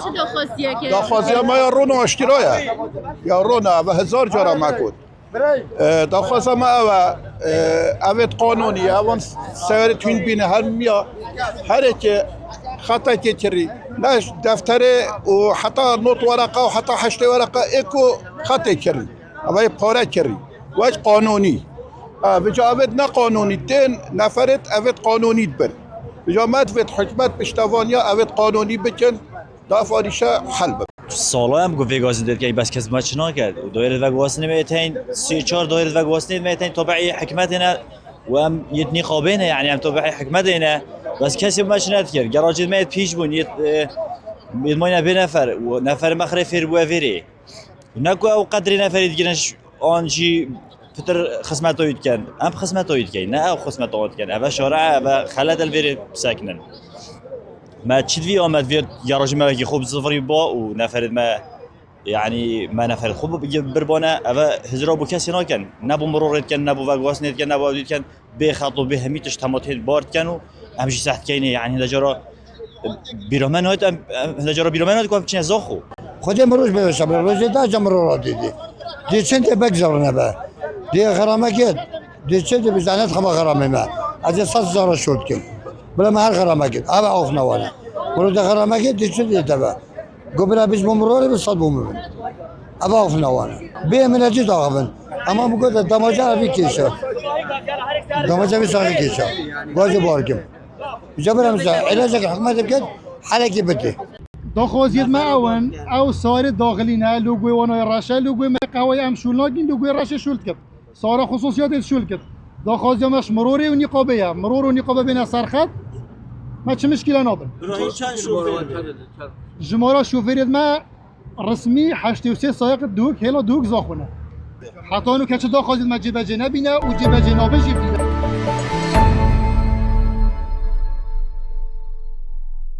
چه داخواستیه که داخواستی ما یا رونا اشترایا یا رونا و هزار جارا مکود داخواست ما اوت قانونی اوان سوار توین بینه هر میا هر که خطا که چری نش دفتر و حتی نوت ورقه و حتی حشت ورقه اکو خطا چری اوای پاره چری واج قانونی بجا اوت نه قانونی تین نفرت اوت قانونی بر بجا مدفت حکمت پشتوانیا اوت قانونی بکن دافاریشا حل بکن سالا هم گفت وگاز دید که بس کس ماچ نکرد و دایر وگاز نمیتین سی چهار دایر وگاز نمیتین تبعی حکمتنا و هم یت نقابینه یعنی هم تبعی حکمتنا بس کسی ماچ نکرد گراج میت پیش بون یت ما بین نفر و نفر مخره فیر بو فیری نکو او قدر نفر دیگرش آنجی فتر خدمت اوید کن هم خدمت اوید کن نه او خدمت اوید کن اول شارع و خلد الفيري ساکنن ما تشدفي او ما تفير جراج مالكي خوب صفري با ونفرد ما يعني ما نفرد خوب بربانا اما هزرا بو كاسي ناكن نبو مرور كان نبو فاغواس نيت كان نبو كان بخطو بهميتش تمات بارد كانوا همشي ساحت كاينه يعني لجرا بيرمان هات لجرا بيرمان هات كوف تشنا زاخو خودی مروش بهشم روز ده جمر را دیدی دی چند بگذارنه به دی غرامه کرد دی چند بزنت خما غرامه ما از 100 زار شد کن بلا ما هر غرامه کرد آب آف نوانه ولو ده غرامه کرد دی چند دیده قبل بیش بمرور به 100 بمرور آب آف نوانه به من اجی داغبن اما میگه دماجه ابی کیشه دماجه بی ساقی کیشه واجب بارکم جبرم زا علاج حکومت کرد حالکی بده داخوازیت ما اون او سایر داخلینه لوگوی وانای راشه لوگوی ما قهوه ام شول ناگین لوگوی راشه شول کرد سارا خصوصیات شول کرد داخوازی ماش مروری و نقابه مرور و نقابه بین سرخط ما چه مشکل نابن جمهورا شوفریت ما رسمی 83 سایق دوک هلا دوک زاخونه حتی انو که چه داخوازیت ما جیبه نبینه و جیبه نابه جیبه